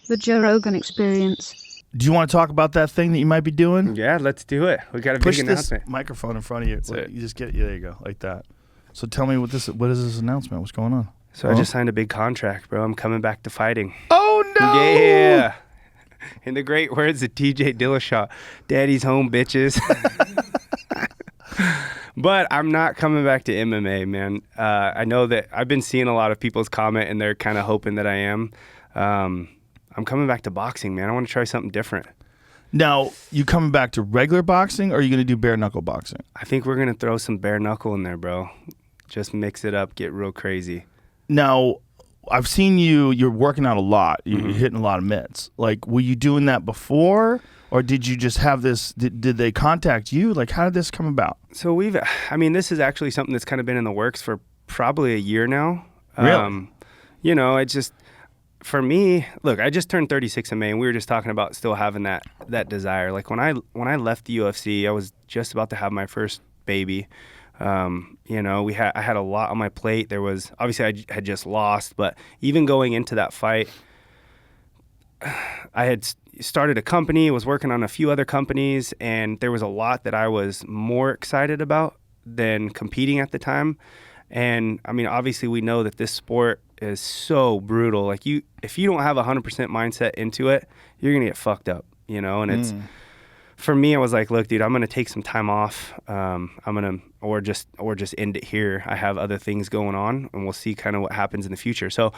The Joe Rogan Experience. Do you want to talk about that thing that you might be doing? Yeah, let's do it. We got a Push big this announcement. microphone in front of you. That's it. You just get there you go, like that. So tell me what is this announcement? What's going on? So I just signed a big contract, bro. I'm coming back to fighting. Oh no! Yeah. In the great words of TJ Dillashaw, Daddy's home, bitches. But I'm not coming back to MMA, man. I know that I've been seeing a lot of people's comment, and they're kind of hoping that I am. I'm coming back to boxing, man. I want to try something different. Now, you coming back to regular boxing, or are you going to do bare knuckle boxing? I think we're going to throw some bare knuckle in there, bro. Just mix it up, get real crazy. Now, I've seen you're working out a lot. You're hitting a lot of mitts. Like, were you doing that before? Or did you just have this, did they contact you? Like, how did this come about? So this is actually something that's kind of been in the works for probably a year now. Really? It's just, for me, look, I just turned 36 in May, and we were just talking about still having that desire. Like, when I left the UFC, I was just about to have my first baby. I had a lot on my plate. There was, obviously I had just lost, but even going into that fight, I had started a company, was working on a few other companies, and there was a lot that I was more excited about than competing at the time. And I mean, obviously we know that this sport is so brutal. Like, if you don't have 100% mindset into it, you're going to get fucked up, and it's, for me, I was like, look, dude, I'm going to take some time off. Or just end it here. I have other things going on, and we'll see kind of what happens in the future. So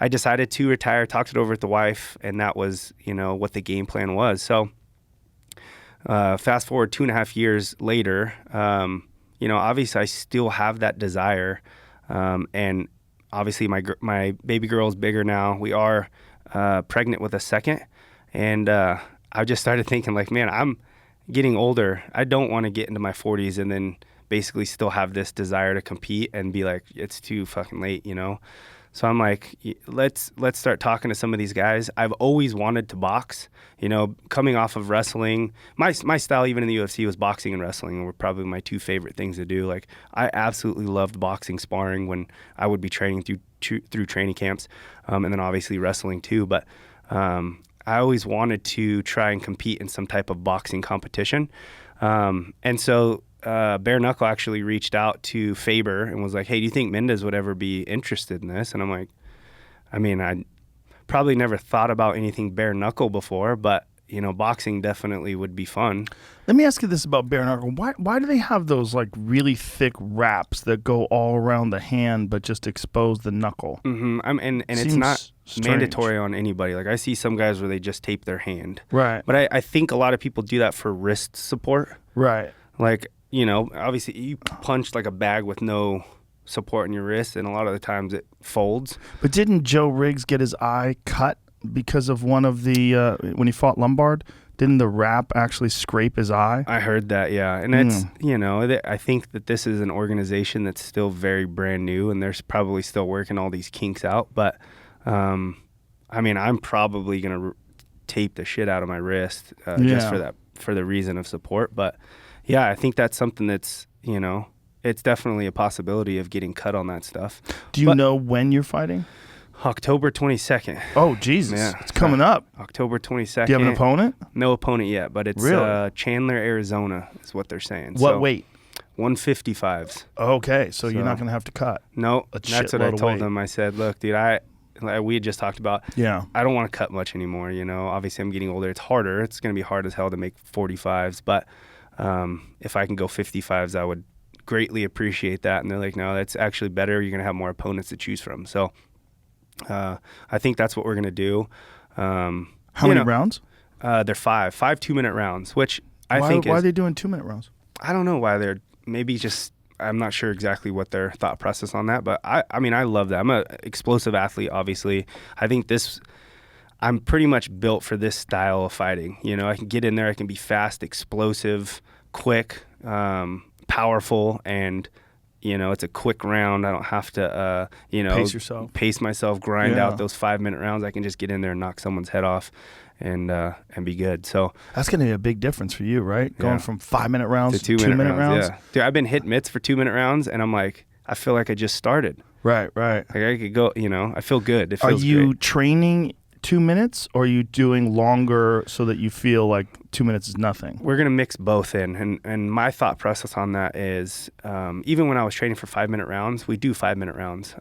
I decided to retire, talked it over with the wife, and that was, what the game plan was. So fast forward 2.5 years later, obviously I still have that desire. And obviously my baby girl is bigger now. We are pregnant with a second. And I just started thinking, like, man, I'm getting older. I don't want to get into my 40s and then basically still have this desire to compete and be like, it's too fucking late, So I'm like, let's start talking to some of these guys. I've always wanted to box, coming off of wrestling. My style, even in the UFC, was boxing and wrestling, were probably my two favorite things to do. Like, I absolutely loved boxing sparring when I would be training through training camps, and then obviously wrestling too. But I always wanted to try and compete in some type of boxing competition. And so Bare Knuckle actually reached out to Faber and was like, hey, do you think Mendes would ever be interested in this? And I'm like, I mean, I probably never thought about anything bare knuckle before, but, boxing definitely would be fun. Let me ask you this about bare knuckle. Why do they have those, like, really thick wraps that go all around the hand but just expose the knuckle? Mm-hmm. And it's not mandatory on anybody. Like, I see some guys where they just tape their hand. Right. But I think a lot of people do that for wrist support. Right. Like, obviously you punch like a bag with no support in your wrist, and a lot of the times it folds. But didn't Joe Riggs get his eye cut because of one of the, when he fought Lombard? Didn't the wrap actually scrape his eye? I heard that, yeah. And that's, I think that this is an organization that's still very brand new, and they're probably still working all these kinks out. But, I'm probably going to tape the shit out of my wrist just for the reason of support. But, yeah, I think that's something that's, it's definitely a possibility of getting cut on that stuff. Do you know when you're fighting? October 22nd. Oh, Jesus. Yeah. It's coming up. October 22nd. Do you have an opponent? No opponent yet, but it's really? Chandler, Arizona is what they're saying. What weight? 155s. Okay, so you're not going to have to cut. No, that's what I told them. I said, look, dude, we had just talked about, I don't want to cut much anymore. Obviously I'm getting older. It's harder. It's going to be hard as hell to make 45s, but if I can go 55s, I would greatly appreciate that. And they're like, no, that's actually better. You're going to have more opponents to choose from. So I think that's what we're going to do. How many rounds? They're five 2-minute rounds, which why think are they doing 2-minute rounds? I don't know why they're maybe just, I'm not sure exactly what their thought process on that, but I love that. I'm an explosive athlete, obviously. I think I'm pretty much built for this style of fighting. I can get in there, I can be fast, explosive, quick, powerful, and it's a quick round. I don't have to pace myself, grind out those 5-minute rounds. I can just get in there and knock someone's head off and be good. So that's going to be a big difference for you, right? Going from 5-minute rounds to 2-minute rounds. Yeah. Dude, I've been hit mitts for 2-minute rounds, and I'm like, I feel like I just started. Right. Like I could go, I feel good. It feels Are you great. training 2 minutes, or are you doing longer so that you feel like 2 minutes is nothing? We're going to mix both in. And my thought process on that is, even when I was training for 5-minute rounds, we do 5-minute rounds.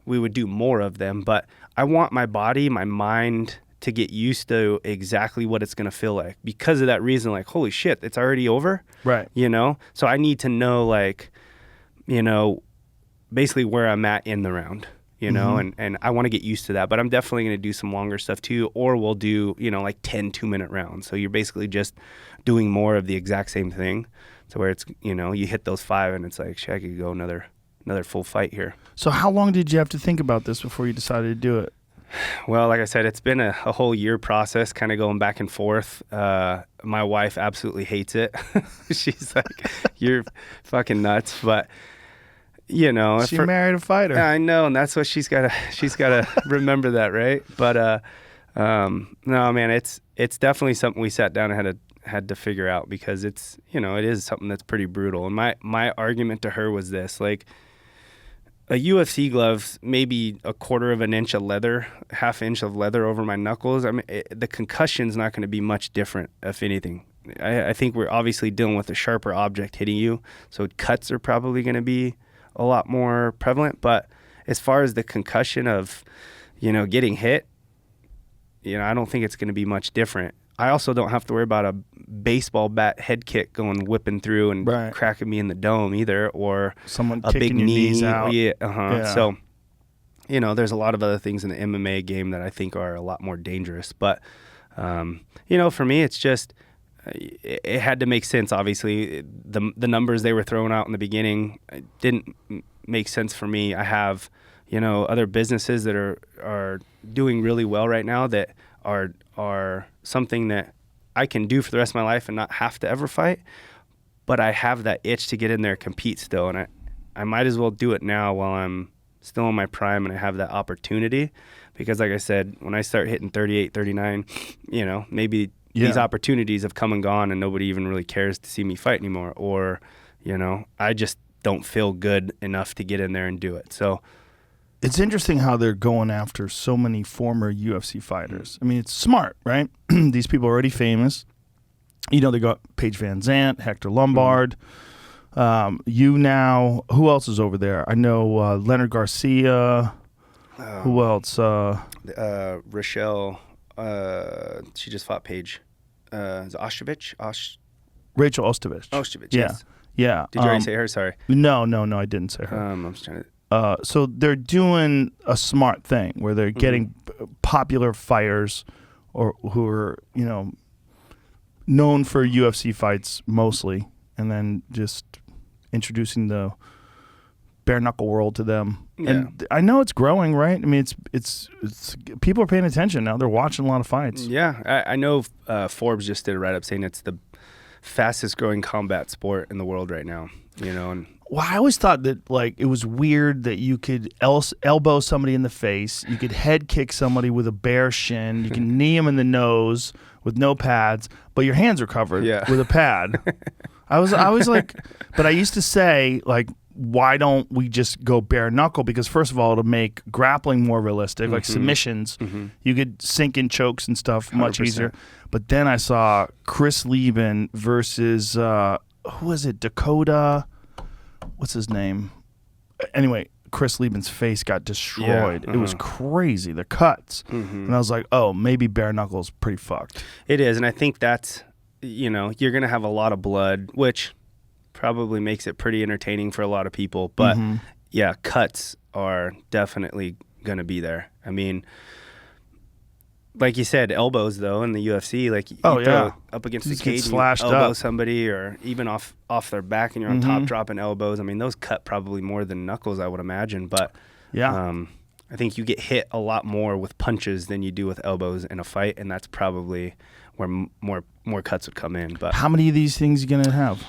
We would do more of them, but I want my body, my mind to get used to exactly what it's going to feel like. Because of that reason, like, holy shit, it's already over. Right. You know? So I need to know, like, you know, basically where I'm at in the round. You know, and I want to get used to that, but I'm definitely going to do some longer stuff too, or we'll do, you know, like 10 2-minute rounds. So you're basically just doing more of the exact same thing. So where it's, you know, you hit those 5 and it's like, shit, I could go another full fight here. So how long did you have to think about this before you decided to do it? Well, like I said, it's been a whole year process, kind of going back and forth. My wife absolutely hates it. She's like, you're fucking nuts. But you know, she married a fighter. I know, and that's what she's gotta remember that, right? But no, man, it's definitely something we sat down and had to figure out, because it's, you know, it is something that's pretty brutal. And my argument to her was this, like, a UFC glove, maybe a quarter of an inch of leather, half inch of leather over my knuckles. I mean, the concussion's not going to be much different, if anything. I think we're obviously dealing with a sharper object hitting you, so cuts are probably going to be a lot more prevalent. But as far as the concussion of, you know, getting hit, you know, I don't think it's going to be much different. I also don't have to worry about a baseball bat head kick going whipping through and cracking me in the dome either, or someone a kicking big your knee. knees out. Yeah. So, you know, there's a lot of other things in the MMA game that I think are a lot more dangerous. But, you know, for me, it's just, it had to make sense. Obviously, the numbers they were throwing out in the beginning didn't make sense for me. I have, you know, other businesses that are doing really well right now that are something that I can do for the rest of my life and not have to ever fight. But I have that itch to get in there and compete still, and I might as well do it now while I'm still in my prime and I have that opportunity. Because like I said, when I start hitting 38, 39, you know, maybe these opportunities have come and gone and nobody even really cares to see me fight anymore. Or, you know, I just don't feel good enough to get in there and do it. So it's interesting how they're going after so many former UFC fighters. I mean, it's smart, right? These people are already famous. You know, they got Paige Van Zandt, Hector Lombard. You now, who else is over there? I know Leonard Garcia. Who else? Rochelle. She just fought Paige. Is it Ostrovich? Rachel Ostovich. Ostrovich, yeah. yes. Yeah. Did you already say her? Sorry. No, I didn't say her. I'm just trying to... So they're doing a smart thing where they're getting popular fighters or who are, you know, known for UFC fights mostly, and then just introducing the bare knuckle world to them. Yeah. And I know it's growing, right? I mean, it's people are paying attention now. They're watching a lot of fights. Yeah, I know Forbes just did a write-up saying it's the fastest growing combat sport in the world right now, you know. And well, I always thought that, like, it was weird that you could elbow somebody in the face, you could head kick somebody with a bare shin, you can knee them in the nose with no pads, but your hands are covered with a pad. I was like, but I used to say, like, why don't we just go bare knuckle? Because first of all, it'll make grappling more realistic, like submissions. You could sink in chokes and stuff much 100%. easier. But then I saw Chris Lieben versus who was it? Dakota. What's his name? Anyway, Chris Lieben's face got destroyed. It was crazy, the cuts. And I was like, oh, maybe bare knuckle's pretty fucked. It is, and I think that's, you know, you're going to have a lot of blood, which probably makes it pretty entertaining for a lot of people. But yeah, cuts are definitely going to be there. I mean, like you said, elbows though in the UFC, like you throw up against the cage, and you elbow somebody, or even off their back, and you're on top dropping elbows. I mean, those cut probably more than knuckles, I would imagine. But I think you get hit a lot more with punches than you do with elbows in a fight, and that's probably where more cuts would come in. But how many of these things are you gonna have?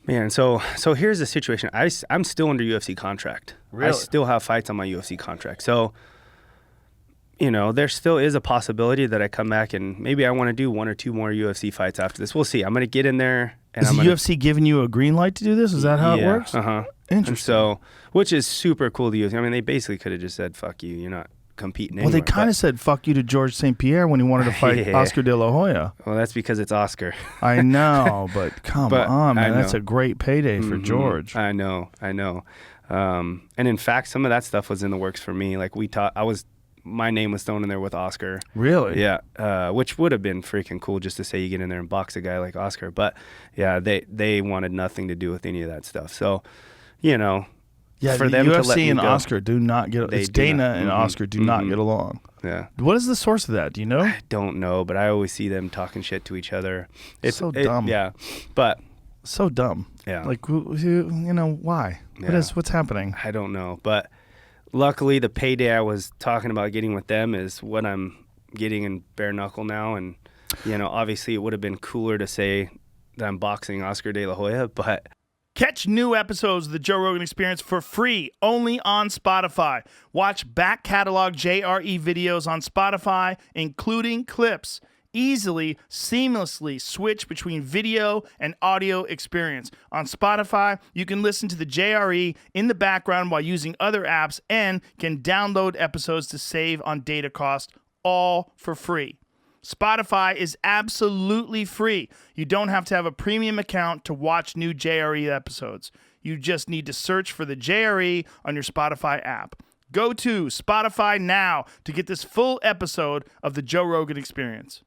Man, so here's the situation. I'm still under UFC contract. Really? I still have fights on my UFC contract. So, you know, there still is a possibility that I come back and maybe I want to do 1 or 2 more UFC fights after this. We'll see. I'm going to get in there. And is the UFC giving you a green light to do this? Is that how it works? Uh-huh. Interesting. And so, which is super cool to UFC. I mean, they basically could have just said, fuck you, you're not competing Well, anywhere. they kind of said fuck you to George St. Pierre when he wanted to fight Yeah. Oscar De La Hoya. Well, that's because it's Oscar. I know, but come on, man. That's a great payday for George. I know. And in fact, some of that stuff was in the works for me. Like my name was thrown in there with Oscar. Really? Yeah. Which would have been freaking cool just to say you get in there and box a guy like Oscar. But yeah, they wanted nothing to do with any of that stuff. So, you know, yeah, for the them to let UFC me and go, Oscar do not get. It's Dana and Oscar do not get along. Yeah. What is the source of that? Do you know? I don't know, but I always see them talking shit to each other. It's so dumb. Yeah, but so dumb. Yeah. Like, you know, why? Yeah. What's happening? I don't know, but luckily the payday I was talking about getting with them is what I'm getting in bare knuckle now, and you know, obviously it would have been cooler to say that I'm boxing Oscar De La Hoya, but Catch new episodes of the Joe Rogan Experience for free only on Spotify. Watch back catalog JRE videos on Spotify, including clips. Easily, seamlessly switch between video and audio experience. On Spotify, you can listen to the JRE in the background while using other apps and can download episodes to save on data cost, all for free. Spotify is absolutely free. You don't have to have a premium account to watch new JRE episodes. You just need to search for the JRE on your Spotify app. Go to Spotify now to get this full episode of the Joe Rogan Experience.